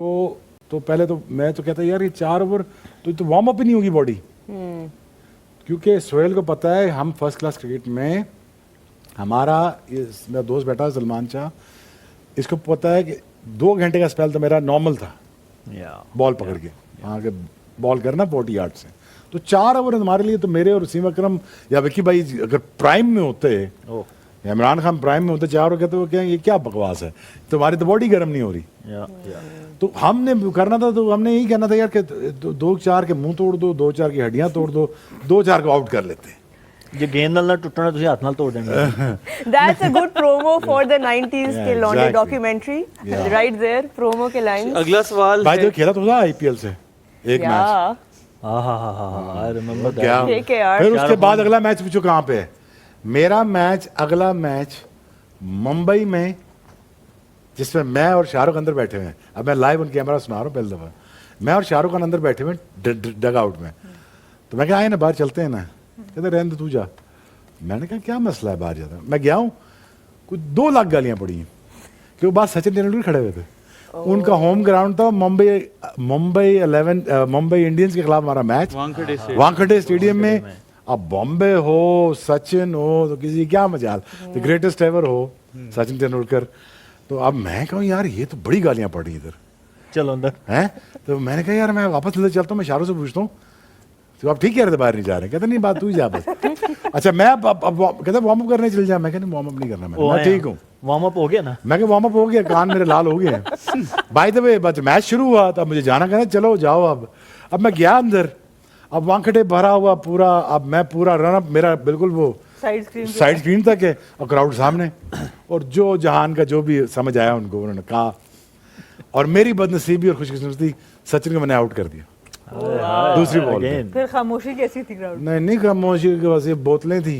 तो पहले तो मैं तो कहता यार ये 4 ओवर तो वार्म अप ही नहीं होगी बॉडी, क्योंकि सोहेल को पता है हम फर्स्ट क्लास क्रिकेट में हमारा मेरा दोस्त बैठा है सलमान शाह, इसको पता है कि 2 घंटे का स्पेल तो मेरा नॉर्मल था बॉल पकड़ के वहाँ के बॉल करना 40 यार्ड से। तो 4 ओवर हमारे लिए तो मेरे और वसीम अकरम या विकी भाई अगर प्राइम में होते या इमरान खान प्राइम में होते 4 ओवर कहते वो क्या ये क्या बकवास है, तुम्हारी तो बॉडी गर्म नहीं हो रही। तो हमने करना था तो हमने यही कहना था यार कि 2-4 के मुंह तोड़ दो, 2-4 की हड्डियां तोड़ दो, 2-4 को आउट कर लेते। ਜੇ ਗੇਂਦ ਨਾਲ ਨਾ ਟੁੱਟਣਾ ਤੁਸੀਂ ਹੱਥ ਨਾਲ ਤੋੜ ਦੇਣਾ। That's a good promo for the 90s के लॉन्डे डॉक्यूमेंट्री, right there promo के लाइन। अगला सवाल भाई जो खेला तो था आईपीएल से एक मैच, आई रिमेंबर दैट। ठीक है यार। फिर उसके बाद अगला मैच पूछो कहाँ पे है। मेरा मैच अगला मैच मुंबई में जिसमें मैं और शाहरुख अंदर बैठे हुए हैं। अब मैं लाइव उन कैमरा सुना रहा हूँ पहली दफा, मैं और शाहरुख खान अंदर बैठे हुए डग आउट में। तो मैं क्या आए ना बाहर चलते हैं ना, कहते रहने तू जा। मैंने कहा क्या मसला है बाहर जाता। मैं गया हूँ, कुछ 2 लाख गालियाँ पड़ी हैं क्योंकि बाद सचिन तेंदुलकर खड़े हुए थे। उनका होम ग्राउंड था मुंबई इंडियंस के खिलाफ हमारा मैच वानखेड़े स्टेडियम में। अब बॉम्बे हो, सचिन हो तो किसी क्या मजाल, द ग्रेटेस्ट एवर हो सचिन तेंदुलकर। तो अब मैं कहूँ यार ये तो बड़ी गालियाँ पड़ी इधर, चलो अंदर हैं। तो मैंने कहा यार मैं वापस ले चलता हूँ, मैं शाहरुख से पूछता हूँ तो आप ठीक कह रहे थे बाहर नहीं जा रहे। कहते नहीं बात तू ही जा बस। अच्छा मैं अब कहते वार्म अप करने चल जा। मैं कहते वार्म अप नहीं करना, मैं ठीक हूँ। वार्म अप हो गया ना? मैं वार्म अप हो गया, कान मेरे लाल हो गए। बाय द वे बस मैच शुरू हुआ तो मुझे जाना, कहना चलो जाओ। अब मैं गया अंदर, अब वानखेड़े भरा हुआ पूरा। अब मैं पूरा रन अप मेरा बिल्कुल वो साइड स्क्रीन तक है और क्राउड सामने। और जो जहान का जो भी समझ आया उनको उन्होंने कहा, और मेरी बदनसीबी और खुशकिस्मती सचिन को मैंने आउट कर दिया दूसरी बॉल पे। फिर खामोशी कैसी थी ग्राउंड? नहीं खामोशी के बस ये बोतलें थी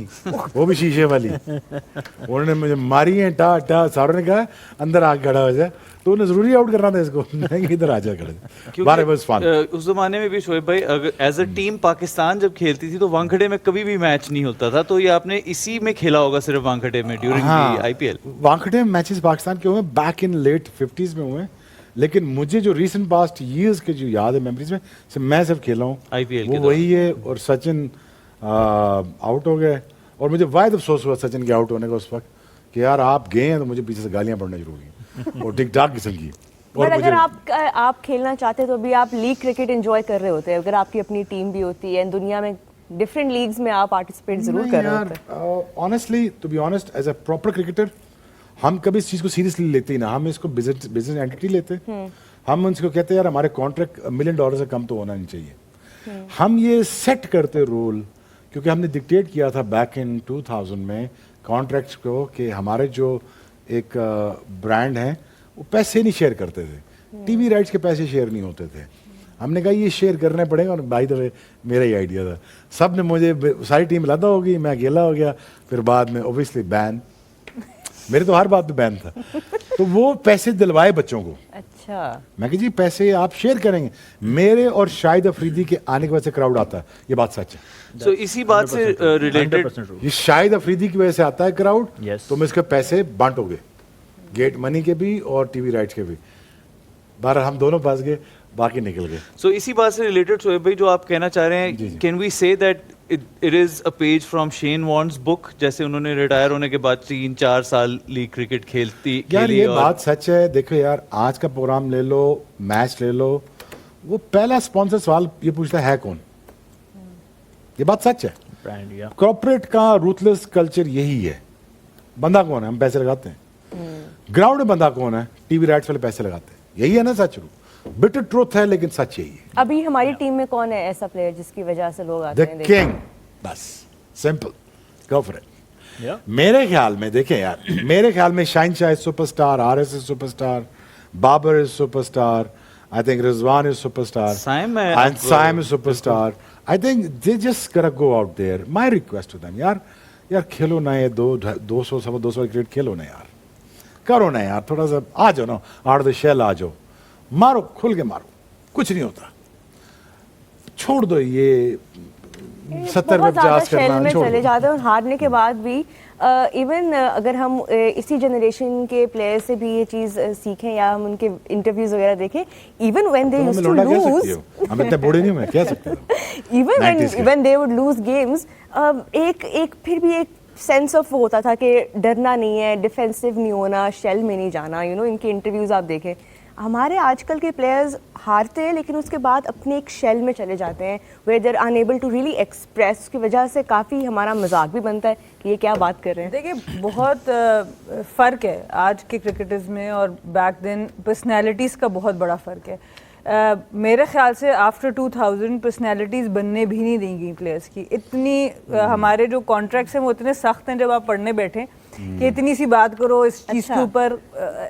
वो भी शीशे वाली। उन्होंने मुझे मारी है टा टा। सारों ने कहा अंदर आके खड़ा हो जाए, तो उन्हें जरूरी आउट करना था इसको। नहीं इधर आ जा खड़े बारे बस फन। उस जमाने में भी शोएब भाई अगर एज अ टीम पाकिस्तान जब खेलती थी तो वानखेड़े में कभी भी मैच नहीं होता था। तो ये आपने इसी में खेला होगा सिर्फ वानखेड़े में ड्यूरिंग द आईपीएल? वानखेड़े में मैचेस पाकिस्तान के हुए बैक इन लेट 50s में हुए, लेकिन मुझे जो रीसेंट पास्ट ईयर्स के जो याद है मेमोरीज में मैं सिर्फ खेला हूँ आईपीएल वो वही है। और सचिन आउट हो गए और मुझे वायद अफसोस हुआ सचिन के आउट होने का उस वक्त कि यार आप गए हैं तो मुझे पीछे से गालियां पड़ना शुरू हुई और टिक टाक किस्म की। और अगर आप खेलना चाहते तो अभी आप लीग क्रिकेट एंजॉय कर रहे होते, अगर आपकी अपनी टीम भी होती है दुनिया में डिफरेंट लीग्स में आप पार्टिसिपेट जरूर कर रहे होते। Honestly to be honest as a proper cricketer हम कभी इस चीज़ को सीरियसली लेते ही ना, हम इसको बिजनेस एंटिटी लेते। हम उनको कहते हैं यार हमारे कॉन्ट्रैक्ट $1 मिलियन से कम तो होना नहीं चाहिए। हम ये सेट करते रूल क्योंकि हमने डिक्टेट किया था बैक इन 2000 में कॉन्ट्रैक्ट्स को कि हमारे जो एक ब्रांड हैं वो पैसे नहीं शेयर करते थे, टीवी राइट्स के पैसे शेयर नहीं होते थे। हमने कहा ये शेयर करने पड़ेगा। और बाय द वे मेरा ही आइडिया था, सब ने मुझे सारी टीम अलग होगी, मैं अकेला हो गया। फिर बाद में ओबियसली बैन, मेरे तो हर बात पे बैन था। तो वो पैसे दिलवाए बच्चों को। अच्छा मैं कहा जी पैसे आप शेयर करेंगे। मेरे और शाहिद अफरीदी के आने की वजह से क्राउड आता है, ये बात सच है। सो इसी बात से रिलेटेड ये शाहिद अफरीदी की वजह से आता है क्राउड। Yes. तो मैं इसके पैसे बांटोगे, गेट मनी के भी और टीवी राइट्स के भी। बारह हम दोनों फंस गए, बाकी निकल गए। सो इसी बात से रिलेटेड शोएब भाई जो आप कहना चाह रहे हैं, can we say that it is a page from Shane Warne's book? जैसे उन्होंने रिटायर होने के बाद 3-4 साल लीग क्रिकेट यार ये बात सच है। देखो यार आज का प्रोग्राम ले लो, मैच ले लो, वो पहला स्पॉन्सर सवाल ये पूछता है कौन। ये बात सच है। ब्रांड या कॉर्पोरेट का रूथलेस कल्चर यही है। बंदा कौन है? हम पैसे लगाते हैं। ग्राउंड में बंदा कौन है? टीवी राइट्स वाले पैसे लगाते हैं। यही है ना सच। बिटर ट्रूथ है लेकिन सच यही है। अभी हमारी टीम में कौन है ऐसा प्लेयर जिसकी वजह से लोग आते हैं? द किंग, बस सिंपल, गो फॉर इट। मेरे ख्याल में देखें यार, मेरे ख्याल में शहनशाह इज सुपरस्टार, आरएस is superstar, Babar is superstar, I think Rizwan is superstar, Saim is superstar. I think they just gotta go out there. My request to them, यार खेलो ना, ये 200-250 क्रिकेट खेलो ना यार, करो ना यार, थोड़ा सा आ जाओ ना, आउट द शेल आ जाओ, मारो, खुल के मारो, कुछ नहीं होता। छोड़ दो ये 70 में बहुत ज्यादा 50 शेल करना में छोड़ चले दो। जाते हैं और हारने के बाद भी इवन अगर हम इसी जनरेशन के प्लेयर्स से भी ये चीज सीखें या हम उनके इंटरव्यूज वगैरह देखें, इवन व्हेन दे तो यूज्ड हमें टू लौंडा कह सकती लूज, हो, हम इतने बूढ़े नहीं हुए, कह सकते हो। इवन 90s के। When they would lose games, एक फिर भी एक सेंस ऑफ वो होता था कि डरना नहीं है, डिफेंसिव नहीं होना, शेल में नहीं जाना, यू नो इनके इंटरव्यूज आप देखें। हमारे आजकल के प्लेयर्स हारते हैं लेकिन उसके बाद अपने एक शेल में चले जाते हैं where they are unable to really express, उसकी वजह से काफ़ी हमारा मजाक भी बनता है कि ये क्या बात कर रहे हैं। देखिए बहुत फ़र्क है आज के क्रिकेटर्स में और बैक देन पर्सनैलिटीज़ का बहुत बड़ा फ़र्क है। मेरे ख्याल से आफ्टर 2000 पर्सनैलिटीज़ बनने भी नहीं देंगी प्लेयर्स की। इतनी हमारे जो कॉन्ट्रैक्ट्स हैं वो इतने सख्त हैं जब आप पढ़ने बैठें कि इतनी सी बात करो इस चीज़ के ऊपर,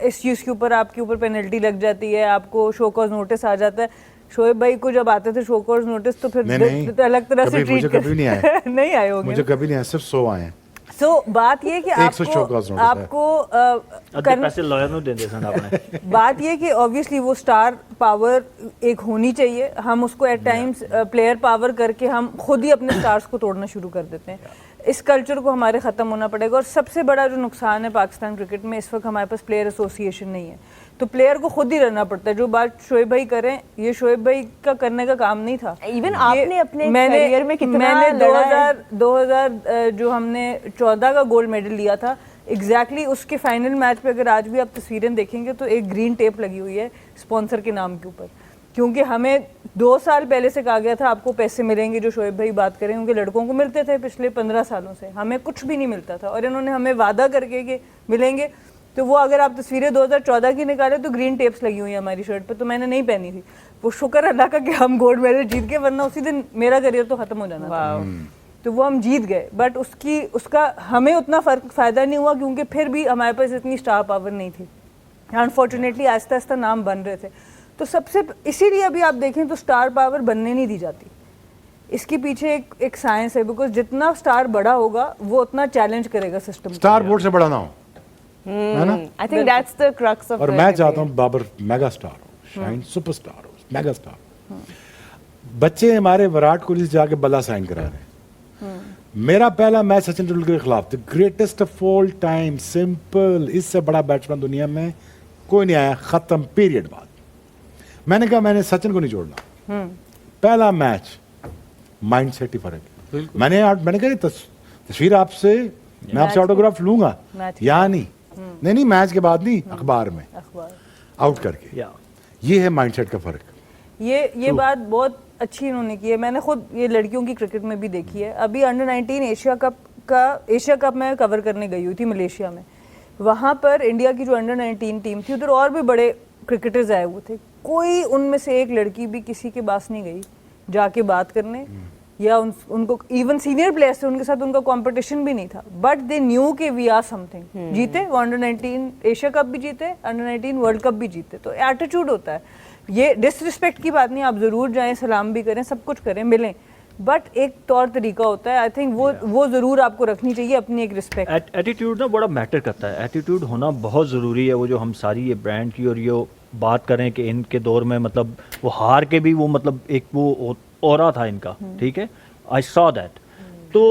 इस चीज़ के ऊपर आपके ऊपर पेनल्टी लग जाती है, आपको शो कॉज नोटिस आ जाता है। शोएब भाई को जब आते थे शो कॉज नोटिस तो फिर नहीं, अलग तरह से कभी ट्रीट मुझे कभी नहीं आए। नहीं आए होंगे। मुझे कभी नहीं आया, सिर्फ 100 आए हैं। सो बात ये कि 100 show cause notice है। आपको अद्धे पैसे लॉयर ਨੂੰ ਦੇ ਦੇ ਸਨ ਆਪਣੇ। बात ये कि ऑब्वियसली वो स्टार पावर एक होनी चाहिए। हम उसको एट टाइम्स प्लेयर पावर करके हम खुद ही अपने स्टार्स को तोड़ना शुरू कर देते हैं। इस कल्चर को हमारे ख़त्म होना पड़ेगा। और सबसे बड़ा जो नुकसान है पाकिस्तान क्रिकेट में इस वक्त हमारे पास प्लेयर एसोसिएशन नहीं है, तो प्लेयर को खुद ही रहना पड़ता है। जो बात शोएब भाई करें, ये शोएब भाई का करने का काम नहीं था। इवन आपने अपने करियर में कितना मैंने लड़ा है। 2000 जो हमने 14 का गोल्ड मेडल लिया था, एग्जैक्टली उसके फाइनल मैच पे अगर आज भी आप तस्वीरें देखेंगे तो एक ग्रीन टेप लगी हुई है स्पॉन्सर के नाम के ऊपर, क्योंकि हमें 2 साल पहले से कहा गया था आपको पैसे मिलेंगे, जो शोएब भाई बात करें उनके लड़कों को मिलते थे पिछले 15 सालों से, हमें कुछ भी नहीं मिलता था। और इन्होंने हमें वादा करके कि मिलेंगे, तो वो अगर आप तस्वीरें 2014 की निकाले तो ग्रीन टेप्स लगी हुई है हमारी शर्ट पे, तो मैंने नहीं पहनी थी। वो शुक्र अल्लाह का कि हम गोल्ड मेडल जीत गए, वरना उसी दिन मेरा करियर तो खत्म हो जाना था। तो वो हम जीत गए, बट उसका हमें उतना फ़ायदा नहीं हुआ क्योंकि फिर भी हमारे पास इतनी स्टार पावर नहीं थी। अनफॉर्चुनेटली आहिस्ता आहिस्ता नाम बन रहे थे। तो सबसे इसीलिए अभी आप देखें तो स्टार पावर बनने नहीं दी जाती। इसके पीछे एक साइंस है, बिकॉज जितना स्टार बड़ा होगा वो उतना चैलेंज करेगा सिस्टम। स्टार बोर्ड से बड़ा ना हो, है ना? I think that's the crux of. और मैं चाहता हूँ बाबर मेगा स्टार हो, शाइन सुपरस्टार हो, मेगा स्टार। बच्चे हमारे विराट कोहली से जाके बल्ला साइन करा रहे हैं। मेरा पहला मैच सचिन तेंदुलकर के खिलाफ, the greatest of all time, simple, इससे बड़ा बैट्समैन दुनिया में कोई नहीं आया, खत्म, पीरियड। बात मैंने कहा मैंने सचिन को नहीं जोड़ना। पहला मैच, माइंड सेट ही फर्क है। मैंने कहा तस्वीर आपसे, मैं आपसे ऑटोग्राफ लूंगा या नहीं, नहीं मैच के बाद नहीं, अखबार में आउट करके। ये है माइंडसेट का फर्क। ये बात बहुत अच्छी इन्होंने की है। मैंने खुद ये लड़कियों की क्रिकेट में भी देखी है। अभी अंडर 19 एशिया कप मैं कवर करने गई हुई थी मलेशिया में। वहाँ पर इंडिया की जो अंडर 19 टीम थी, उधर और भी बड़े क्रिकेटर्स आए हुए थे। कोई उनमें से एक लड़की भी किसी के पास नहीं गई जाके बात करने, या उनको इवन सीनियर प्लेयर्स थे उनके साथ उनका कंपटीशन भी नहीं था, बट दे न्यू के वी आर समथिंग। जीते वो अंडर 19 एशिया कप भी जीते, अंडर 19 वर्ल्ड कप भी जीते। तो एटीट्यूड होता है। ये डिसरिस्पेक्ट की बात नहीं, आप ज़रूर जाएं, सलाम भी करें, सब कुछ करें, मिलें, बट एक तौर तरीका होता है। आई थिंक वो ज़रूर आपको रखनी चाहिए, अपनी एक रिस्पेक्ट। एटीट्यूड ना बड़ा मैटर करता है, एटीट्यूड होना बहुत ज़रूरी है। वो जो हम सारी ये ब्रांड की और ये बात करें कि इनके दौर में मतलब वो हार के भी वो मतलब एक वो ऑरा था इनका, ठीक है, आई सॉ दैट। तो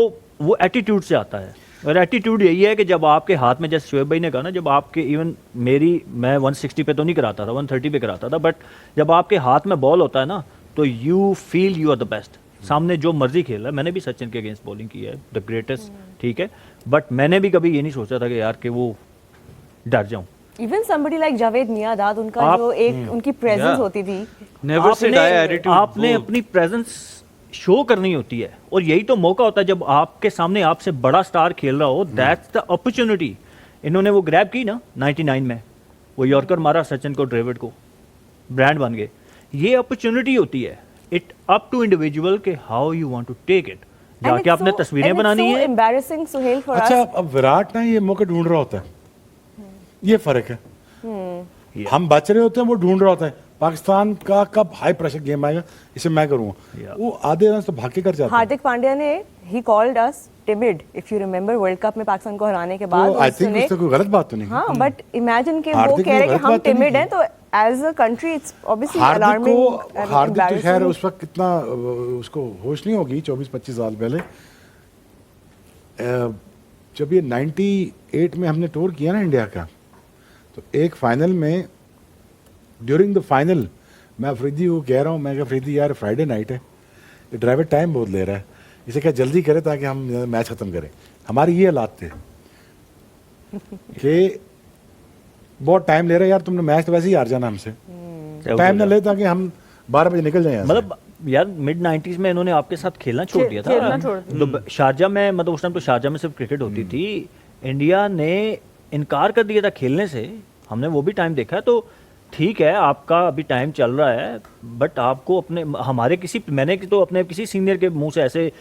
वो एटीट्यूड से आता है, और एटीट्यूड यही है कि जब आपके हाथ में, जैसे शोएब भाई ने कहा ना, जब आपके इवन मैं 160 पे तो नहीं कराता था, 130 पे कराता था, बट जब आपके हाथ में बॉल होता है ना तो you feel you are the best. सामने जो मर्जी खेल रहा है, मैंने भी सचिन के अगेंस्ट बॉलिंग की है, द ग्रेटेस्ट, ठीक है, बट मैंने भी कभी ये नहीं सोचा था कि यार कि वो डर जाऊं। Even somebody like Javed Miandad, उनका जो एक उनकी प्रेजेंस होती थी, नेवर से डाई एटीट्यूड, आपने अपनी प्रेजेंस शो करनी होती है, और यही तो मौका होता है जब आपके सामने आपसे बड़ा स्टार खेल रहा हो। That's the opportunity. इन्होंने वो ग्रैब की ना 99 में, वो यॉर्कर मारा सचिन को, ड्रेविड को, ब्रांड बन गए। ये अपॉर्चुनिटी होती है। इट अप टू इंडिविजुअल के how you want to take it. जाके आपने तस्वीरें बनानी है। एम्बैरेसिंग सुहेल फॉर अच्छा, अस। अब विराट ना ये मौके ढूंढ रहा होता है, ये फर्क है। हम बच रहे होते हैं, वो ढूंढ रहा होता है पाकिस्तान का कब हाई प्रेशर गेम आएगा, इसे मैं करूंगा। वो आधे रन तो भाग के कर जाता है। हार्दिक पांड्या ने he called us timid, if you remember, world cup में पाकिस्तान को हराने के बाद। आई थिंक उससे कोई गलत बात तो नहीं। हाँ, बट इमेजिन कि वो हार्दिक कह रहे ने कि गलत हम बात तो नहीं टिमिड की। हैं, तो as a country it's obviously हार्दिक अलार्मिंग, तो खैर उस वक्त कितना उसको होश नहीं होगी 24-25 साल पहले, जब ये 98 में हमने टूर किया ना इंडिया का, तो एक फाइनल में ड्यूरिंग द फाइनल मैं अफरीदी को कह रहा हूँ, मैं कहा अफरीदी यार फ्राइडे नाइट है, ये ड्राइवर टाइम बहुत ले रहा है, इसे क्या जल्दी करे ताकि हम मैच ख़त्म करें। हमारे ये हालात थे कि बहुत टाइम ले रहा है यार, तुमने मैच तो वैसे ही हार जाना हमसे, टाइम ना ले ताकि हम 12 बजे निकल जाए यहाँ से। मतलब यार मिड 90s में इन्होंने आपके साथ खेलना छोड़ दिया था। खेलना छोड़ दिया। तो शारजा में, मतलब उस टाइम तो शारजा में सिर्फ क्रिकेट होती थी, इंडिया ने इनकार कर दिया था खेलने से, हमने वो भी टाइम देखा है। तो ठीक है, आपका अभी टाइम चल रहा है, बट आपको अपने हमारे किसी, मैंने तो अपने किसी सीनियर के मुंह से ऐसे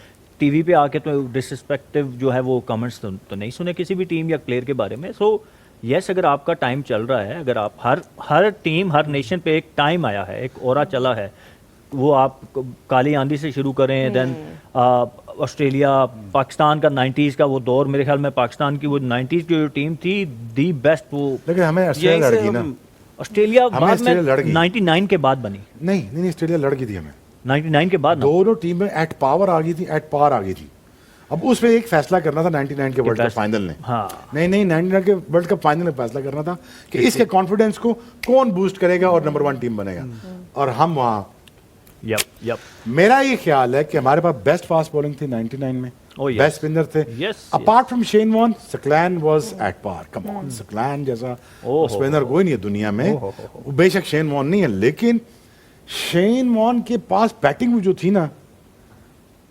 टीवी पे आके तो डिसरिस्पेक्टिव जो है वो कमेंट्स तो नहीं सुने किसी भी टीम या प्लेयर के बारे में। सो यस, अगर आपका टाइम चल रहा है, अगर आप हर टीम, हर नेशन पे एक टाइम आया है, एक ओरा चला है, वो आप काली आंधी से शुरू करें, देन ऑस्ट्रेलिया, पाकिस्तान का 90s का वो दौर, मेरे ख्याल में पाकिस्तान की वो 90s की जो टीम थी दी बेस्ट, वो लेकिन हमें ऑस्ट्रेलिया लड़ गई ना, ऑस्ट्रेलिया हमें बाद ऑस्ट्रेलिया लड़ में गई। 99 के बाद बनी, नहीं ऑस्ट्रेलिया लड़ गई थी हमें, 99 के बाद ना। दोनों टीमें एट पावर आ गई थी, एट पार आ गई थी। अब उस पे एक फैसला करना था 99 के वर्ल्ड कप फाइनल ने, हाँ। नहीं 99 के वर्ल्ड कप फाइनल में फैसला करना था कि इसके कॉन्फिडेंस को कौन बूस्ट करेगा और नंबर 1 टीम बनेगा, और हम वहाँ। यप मेरा ये ख्याल है कि हमारे पास बेस्ट फास्ट बॉलिंग थी 99 में, Oh, yes. बेस्ट स्पिनर थे, Yes, apart from Shane Warne, Saqlain was at par. Come on, Saqlain जैसा स्पिनर कोई नहीं है दुनिया में, वो बेशक शेन वॉर्न नहीं है, लेकिन शेन वॉर्न के पास बैटिंग जो थी ना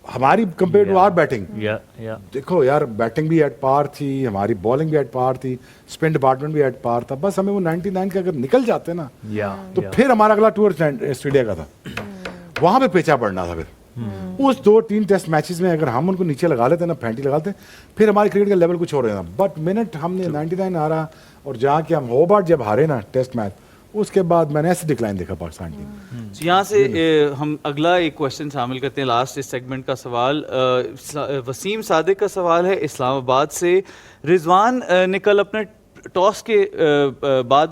हमारी कंपेयर टू आवर बैटिंग, या देखो यार बैटिंग भी एट पार थी, हमारी बॉलिंग भी एट पार थी, स्पिन डिपार्टमेंट भी एट पार था। बस हमें वो 99 का अगर निकल जाते ना तो फिर हमारा अगला टूर ऑस्ट्रेलिया का था, वहां पे पेचा पड़ना था। फिर उस 2-3 टेस्ट मैचेस में अगर हम उनको नीचे लगा लेते ना, फैंटी लगाते, फिर हमारे क्रिकेट का लेवल कुछ हो रहा था। बट मिनट हमने 99 हारा और जाके हम होबार्ट जब हारे ना टेस्ट मैच, उसके बाद मैंने ऐसे डिक्लाइन देखा पाकिस्तान टीम। यहाँ से हम अगला एक क्वेश्चन शामिल करते हैं, लास्ट इस सेगमेंट का सवाल वसीम सादिक का सवाल है इस्लामाबाद से। रिजवान ने कल अपने टॉस के बाद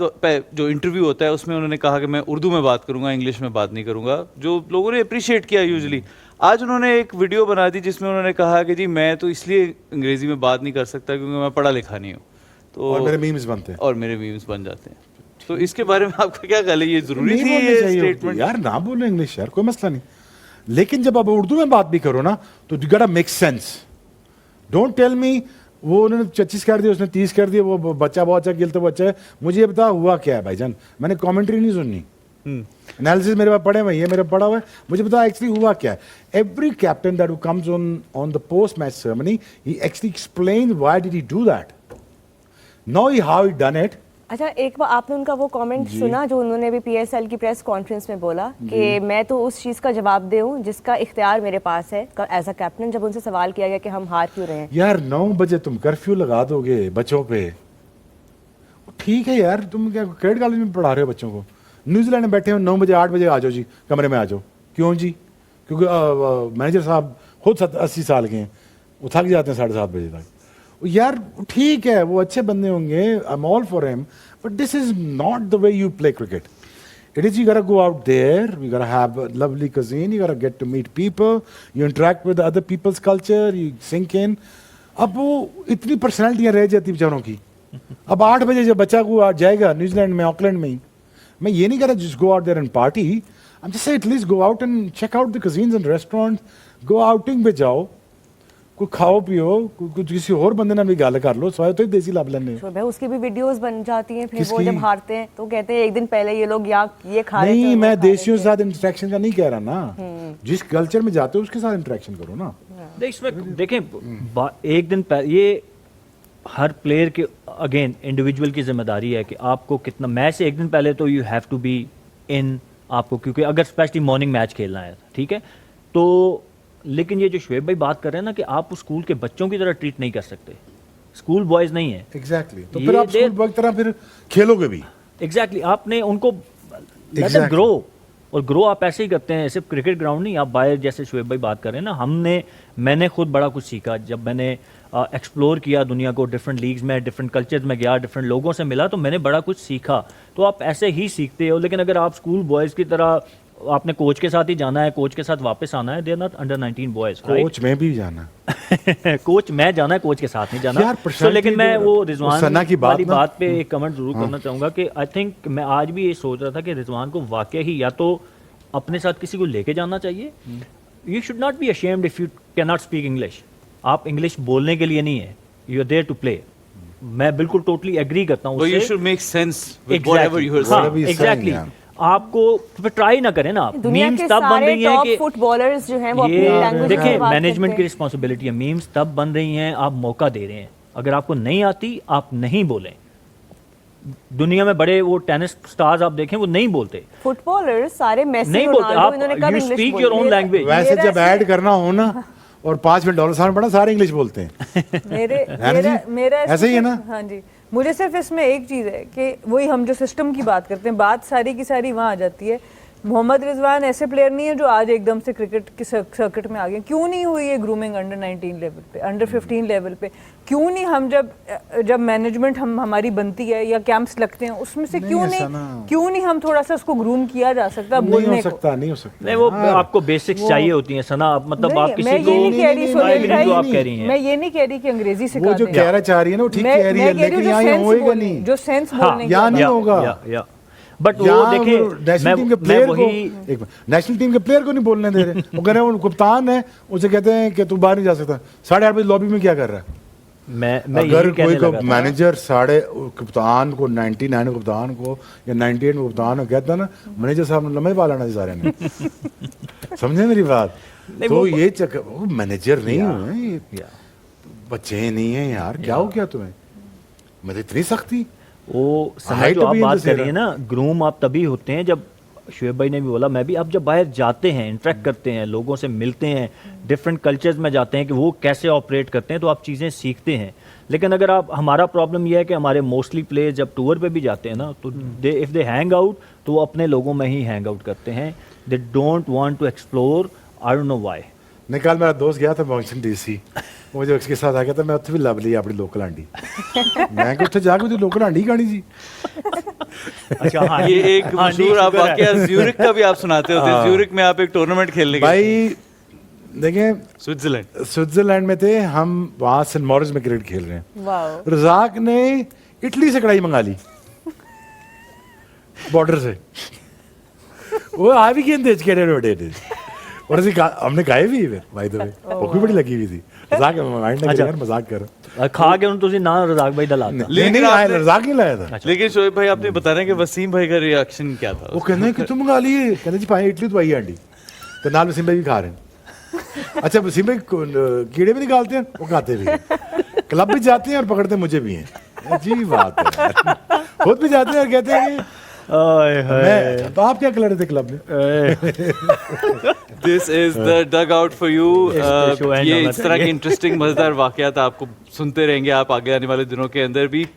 जो इंटरव्यू होता है उसमें उन्होंने कहा कि मैं उर्दू में बात करूंगा, इंग्लिश में बात नहीं करूंगा, जो लोगों ने अप्रिशिएट किया यूजुअली। आज उन्होंने एक वीडियो बना दी जिसमें उन्होंने कहा कि जी मैं तो इसलिए अंग्रेजी में बात नहीं कर सकता क्योंकि मैं पढ़ा लिखा नहीं हूँ, तो और मेरे मीम्स बनते हैं, और मेरे मीम्स बन जाते हैं। तो इसके बारे में आपका क्या ख्याल है, ये जरूरी नहीं थी बोलनी ये चाहिए स्टेटमेंट? यार ना बोलो इंग्लिश यार, कोई मसला नहीं, लेकिन जब आप उर्दू में बात भी करो ना तो you gotta make sense. Don't tell me वो उन्होंने 25 कर दिया, उसने 30 कर दिया, वो बच्चा बहुत अच्छा खेलता बच्चा है, मुझे ये बता हुआ क्या है भाईजान, मैंने कमेंट्री नहीं सुननी, एनालिसिस मेरे पास पढ़े हुए, ये मेरे पढ़ा हुआ है, मुझे बता एक्चुअली हुआ क्या है। Every captain that who comes on the post match ceremony he actually explain why did he do that, no he how he done it. अच्छा, एक बार आपने उनका वो कमेंट सुना जो उन्होंने भी पीएसएल की प्रेस कॉन्फ्रेंस में बोला कि मैं तो उस चीज़ का जवाब दूं जिसका इख्तियार मेरे पास है एज अ कैप्टन, जब उनसे सवाल किया गया कि हम हार क्यों रहे हैं। यार 9 बजे तुम कर्फ्यू लगा दोगे बच्चों पे, ठीक है यार, तुम क्या क्रेडिट कॉलेज में पढ़ा रहे हो बच्चों को, न्यूजीलैंड में बैठे हो 9 बजे 8 बजे आ जाओ जी, कमरे में आ जाओ, क्यों जी? क्योंकि मैनेजर साहब खुद 80 साल के हैं, वो थक जाते हैं 7:30 बजे तक। यार ठीक है, वो अच्छे बंदे होंगे, I am all for him, but this is not the way you play cricket. It is you gotta go out there, you gotta have a lovely cuisine, you gotta get to meet people, you interact with other people's culture, you sink in. अब वो इतनी पर्सनैलिटियाँ रह जाती बेचारों की। अब 8 बजे जब बच्चा को जाएगा न्यूजीलैंड में, ऑकलैंड में ही, मैं ये नहीं कह रहा just go out there and party, I'm just saying at least go out and check out the cuisines and restaurants, go outing पे जाओ, कोई खाओ पियो, कुछ किसी और बंदे ना भी गाल कर लो, स्वाय तो ही देसी लाभ लेने। भाई उसकी भी वीडियोस बन जाती हैं, फिर वो किसकी? जब हारते हैं तो कहते हैं एक दिन पहले ये लोग यहाँ ये खा रहे थे, नहीं, वो मैं खा रहे देशियों थे। के साथ इंटरेक्शन का नहीं कह रहा ना, जिस कल्चर में जाते हो उसके साथ इंटरेक्शन करो ना। इसमें देखें एक दिन ये हर प्लेयर के अगेन इंडिविजुअल की जिम्मेदारी है कि आपको कितना मैच से एक दिन पहले तो you have to be in आपको, क्योंकि अगर स्पेशली मॉर्निंग मैच खेलना है, ठीक है, तो लेकिन ये जो शुएब भाई बात कर रहे हैं ना कि आप उस स्कूल के बच्चों की तरह ट्रीट नहीं कर सकते, स्कूल बॉयज नहीं है। एग्जैक्टली, तो ये फिर आप दे- स्कूल बॉय की तरह फिर खेलोगे भी। एग्जैक्टली आपने उनको लेट देम Exactly. ग्रो, और ग्रो आप ऐसे ही करते हैं, सिर्फ क्रिकेट ग्राउंड नहीं, आप बाहर जैसे शुएब भाई बात कर रहे हैं ना, मैंने खुद बड़ा कुछ सीखा जब मैंने एक्सप्लोर किया दुनिया को, डिफरेंट लीग्स में, डिफरेंट कल्चर्स में गया, डिफरेंट लोगों से मिला, तो मैंने बड़ा कुछ सीखा। तो आप ऐसे ही सीखते हो। लेकिन अगर आप स्कूल बॉयज़ की तरह आपने कोच के साथ ही जाना है, कोच के साथ वापस आना है, they are not under 19 boys, coach में भी जाना कोच मैं जाना है, कोच के साथ नहीं जाना। यार, So, personality लेकिन मैं जो- वो उस रिजवान सना की बात वाली ना- बात पे एक कमेंट जरूर करना चाहूँगा कि आई थिंक मैं आज भी ये सोच रहा था कि रिजवान को वाकई ही या तो अपने साथ किसी को लेके जाना चाहिए। You should not be ashamed if you can not speak English. आप इंग्लिश बोलने के लिए नहीं है, you are there to play. मैं बिल्कुल टोटली एग्री करता हूँ But you उससे। should make sense with whatever you are हाँ, saying. Whatever he's exactly. saying, आपको ट्राई ना करें ना आप। दुनिया मीम्स के तब बन सारे रही हैं टॉप कि फुटबॉलर्स जो हैं वो अपनी ये लैंग्वेज में देखिए बात मैनेजमेंट करते की हैं। रिस्पॉन्सिबिलिटी है। मीम्स तब बन रही हैं, आप मौका दे रहे हैं। अगर आपको नहीं आती, आप नहीं बोलें। दुनिया में बड़े वो टेनिस स्टार्स आप देखें, वो नहीं बोलते, फुटबॉलर्स सारे मेसी, नहीं बोलते। रोनाल्डो, इन्होंने आप कब you English speak your own बोली? लैंग्वेज। वैसे मेरा जब ऐड करना हो ना और $5 सामने पड़ा, सारे इंग्लिश बोलते हैं। मेरे है ना मेरा जी? मेरा ऐसे ही है ना? हाँ जी, मुझे सिर्फ इसमें एक चीज़ है कि वही हम जो सिस्टम की बात करते हैं, बात सारी की सारी वहाँ आ जाती है। मोहम्मद रिजवान ऐसे प्लेयर नहीं है जो आज एकदम से क्रिकेट के सर्किट में आ गए। क्यों नहीं हुई है ग्रूमिंग अंडर 19 लेवल पे, अंडर 15 लेवल पे? क्यों नहीं हम जब मैनेजमेंट हमारी बनती है या कैंप्स लगते हैं उसमें से नहीं क्यों ऐसा नहीं ना। क्यों नहीं हम थोड़ा सा उसको ग्रूम किया जा सकता नहीं बोलने हो को? सकता, नहीं हो सकता। नहीं वो हाँ, आपको बेसिक्स चाहिए होती हैं सना। आप मतलब नहीं, आप किसी मैं को ये नहीं कह रही नहीं, सोहेल नहीं, भाई, जो आप कह रही हैं। मैं ये नहीं कह रही कि अंग्रेजी सिखा वो जो दें। कहना चाह रही है ना वो ठीक मैं कह रही है, कह रही हूँ लेकिन जो यहाँ ये सेंस होएगा बोलने, नहीं। जो सेंस हाँ, बोलने की यहाँ बात नहीं है। होगा। बट वो यहाँ देखिए नेशनल टीम के मैं प्लेयर को वही एक नेशनल टीम के प्लेयर को नहीं बोलने दे रहे। वो कह रहे हैं वो कप्तान है, उसे कहते हैं कि तू बाहर नहीं जा सकता। 8:30 बजे लॉबी में क्या कर रहा है? मैं अगर यही कहने कोई लगा था। मैनेजर कप्तान को 99 कप्तान को या 98 कप्तान को कहता ना, मैनेजर साहब ने लम्बे पा लेना सारे ने। समझे मेरी बात? नहीं, तो वो- ये चक्कर, वो मैनेजर नहीं या, हुए ये या। बच्चे नहीं है यार, क्या हो गया तुम्हें? मतलब इतनी सख्ती। वो समय Height जो to आप be in बात the कर रही center. है ना, ग्रूम आप तभी होते हैं जब, शुएब भाई ने भी बोला, मैं भी, आप जब बाहर जाते हैं, इंटरेक्ट करते हैं, लोगों से मिलते हैं, डिफरेंट कल्चर्स में जाते हैं कि वो कैसे ऑपरेट करते हैं, तो आप चीज़ें सीखते हैं। लेकिन अगर आप, हमारा प्रॉब्लम यह है कि हमारे मोस्टली प्लेयर्स जब टूर पे भी जाते हैं ना, तो दे इफ़ दे हैंग आउट तो वो अपने लोगों में ही हैंग आउट करते हैं। They don't want to explore, I don't know why. निकाल मेरा दोस्त गया था वॉशिंगटन डीसी, मुझे उसके साथ आ गया था, मैं उत्थे भी लभ ली अपनी लोकल आंटी। मैं उत्थे जाके मुझे लोकल आंटी खानी सी। अच्छा हाँ, ये एक हाँ, मशहूर आप शुक्र है। वाकया ज्यूरिक का भी आप सुनाते होते हैं। ज्यूरिक में आप एक टूर्नामेंट खेलने गए भाई देखें, स्विट्जरलैंड। स्विट्जरलैंड में थे हम, वहाँ सेंट मॉरिस में क्रिकेट खेल रहे हैं। वाओ, रजाक ने इटली से कढ़ाई मंगा ली बॉर्डर से। वो आ भी गए थे के और हमने खाए भी फिर भाई तो वो भी बड़ी लगी हुई थी। रजाक माइंड ना अच्छा। यार, मजाक कर। खा के उन्होंने तुझे ना रजाक भाई डला था। नहीं लेकिन नहीं आया, आपने- रजाक नहीं लाया था। लेकिन शोएब भाई आपने बता रहे हैं कि वसीम भाई का रिएक्शन क्या था? वो कहते हैं कि तुम मंगा लिए, कहते जी पाए इटली तो आई है आंटी, तो नाल वसीम भाई भी खा रहे हैं। अच्छा वसीम भाई कीड़े भी निकालते हैं, वो खाते भी हैं, क्लब भी जाते हैं और पकड़ते मुझे भी हैं। अजीब बात है यार। खुद भी जाते हैं और कहते हैं कि आय हाय। मैं, तो आप क्या कर रहे थे क्लब में? This is the dugout for you. इस पे show end ये होना इस तरह के चाहिए। इंटरेस्टिंग मजेदार वाकयात आपको सुनते रहेंगे आप आगे आने वाले दिनों के अंदर भी।